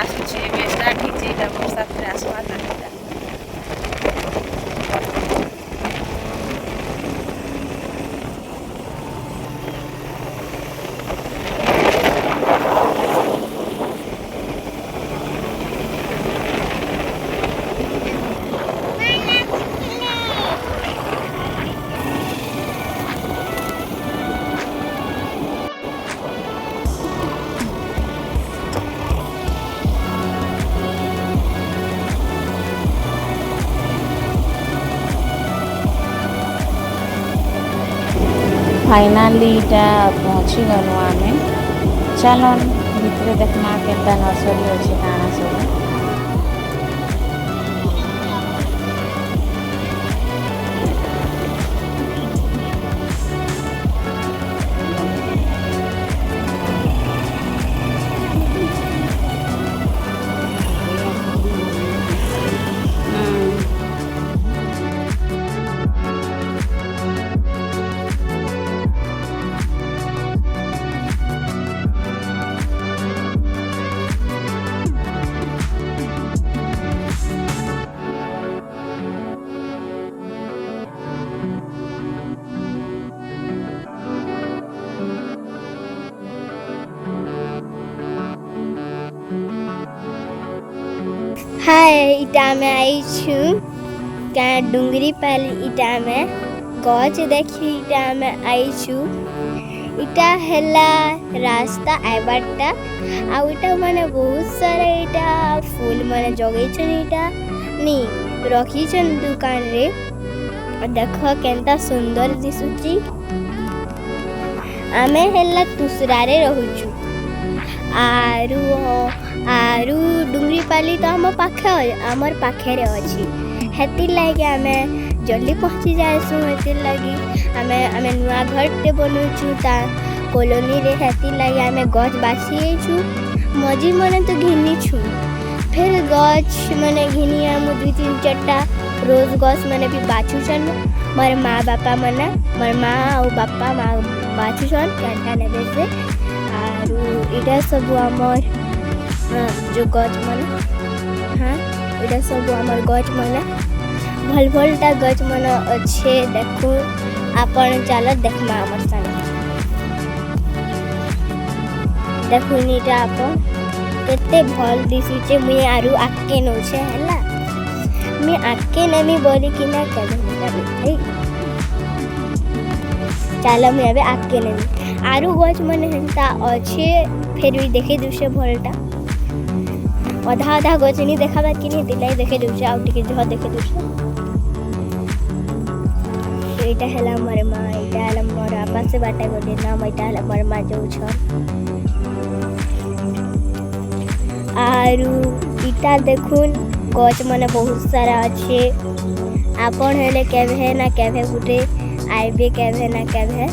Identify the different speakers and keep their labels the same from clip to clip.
Speaker 1: आसूचे बेस्टार्ट ହେଇଛି ବର୍ଷା ଫେରେ ଆସିବା ତାହେଲେ
Speaker 2: फाइनाली इटा पहुँची गलु आम चलन भितर देखना केता नर्सरी अच्छे काଣା सब
Speaker 3: हाय इटा में आई छूँ क्या डुंगरी पाली इटा में गच देखी इटा में आई छूँ इटा हेला रास्ता आइबाटा आउ इटा माने बहुत सारा इटा फूल माने जगई छन इटा नी रखी छन दुकान रे देखो केंता सुंदर दिसुची आमे हेला तुसरा रे रहूछु आरु डुंगरी पाली तो आम आमर पाखे अच्छी हेती लगे आम जल्दी पहुँची जाएसु हेती लगी आम नुआ घरटे बनौछु ता कॉलोनी रे हेती लगे आम गछ बाछी मजी मने तो घिनी छु फिर गछ मने घिनी आम 2-3-4टा रोज गछ मने भी बाछुछन मोर माँ बापा मने मोर माँ और बापा माँ बाछुछन कैंटा नेबे से आरु इटा सब आमर जो गच मन हाँ इटा सब आमर गच मन भल भलटा गच मन अच्छे देखो आपण चल देखमा आमर सामने देखो नीटा आपण केते भल दिसुचे मुई आरु आके नोछे हला मैं आके नेमी बोली कि ना कदम चल मैं अबे आके नेमी आरु गच मन हेंता अच्छे फिर भी देखे दुसे भलटा अधा अधा गचनी देखा कि नहीं दिलाई देखे दूसरे आउ टिके जह देखे दूसरे एटा हला मोर माँ एटा हला मोर आपा से बाटा गोटे नाम एटा हला मोर माँ जो छ आरु इटा देखुन गच मने बहुत सारा अच्छे आपण हेले केभे ना केभे गुटे आइबे केभे ना केभे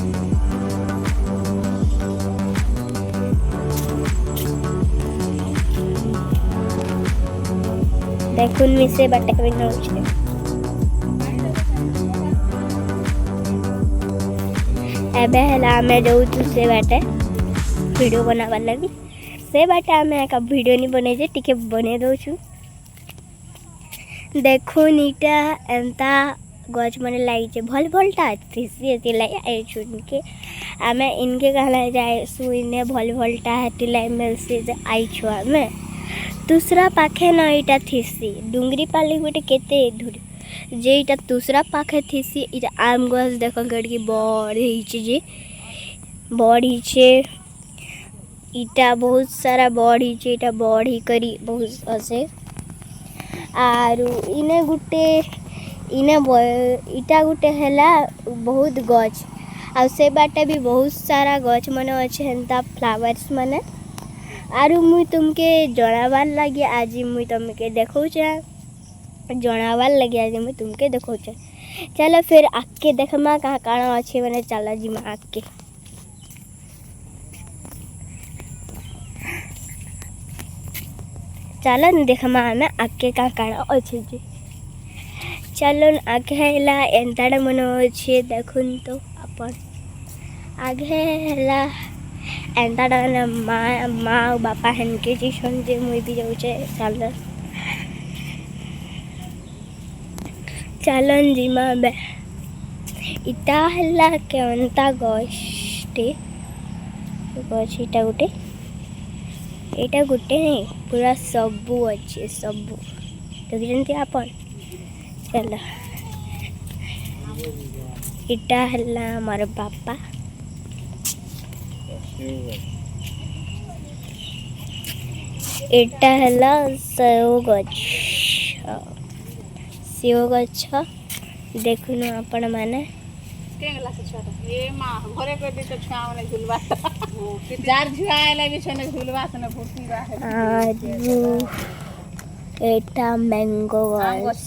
Speaker 3: देखुन मिसे बाटे भी नौचे एबे हला हमें जो से बाटे वीडियो बनावा लगी से बाटे हमें एक वीडियो नहीं बने जे टिके बने दउछु देखुन इटा एंता गच मने लाई जे भल भलटा थिसी एति लाई आई छुन के हमें इनके कहला जाए सुइने भल भलटा हेति लाई मिलसे जे आई छु हमें दूसरा पाखे न इटा थिसी डुंगरी पाली गोटे केते दूर जे इटा दूसरा पाखे थिसी इटा आम गछ देखो गड़की बड़ी जे बड़ी छे इटा बहुत सारा बड़ी छे इटा बड़ी करी बहुत असे आरु इने गुटे इने इटा गुटे हैला बहुत गछ आ से बाटे भी बहुत सारा गछ मने अच्छे हेंता फ्लावर्स मने आरु मुई तुमके जनावार लगे आज मुई तुमके देखौछे जनावार लगे आज मुई तुमके देखौछे चलो फिर आके देखमा कहाँ काଣା अच्छे मैंने चला जी मैं आके चलो देखमा हमें आके कहाँ काଣା अच्छे जी चलो आके हैला एंताड़ा मन अच्छे देखुन तो अपन आगे है एंता माँ माँ और बापा हेनके जीछन जे मुई भी जाऊचे चलन जिमा बे इटा हल्ला केवंता गछटे गछ इटा गुटे एटा गुटे नहीं पूरा सबू अच्छे सबू देखते आपन चल इटा हल्ला हमारे बापा एटा हल्ला सेव गछ देखुनु आपण माने
Speaker 1: केंगला से छोटा ये मां घरे कर दी तो छुआ माने झुलवा जार झुआ आइला भी छने झुलवा सने फुर्ती बा
Speaker 3: आजू एटा मैंगो गछ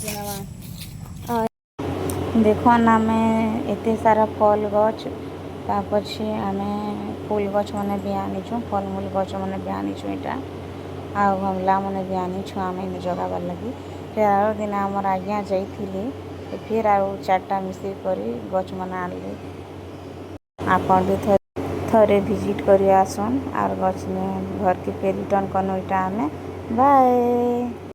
Speaker 2: देखो ना मैं एते सारा फल गछ तापछे आमे फूल गछ माने भी आनीछु फल मूल गछ माने भी आनीछु एटा आ गमला माने भी आनीछु आमे इन जगाबार लगी फिर आरो दिन हमर आज्ञा जाइथिली फिर आरो चारटा मिसी करी गछ माने आनली आपन भी थरे विजिट करी आसन आर गछ में घर के पे रिटर्न करनो इटा आमे बाय।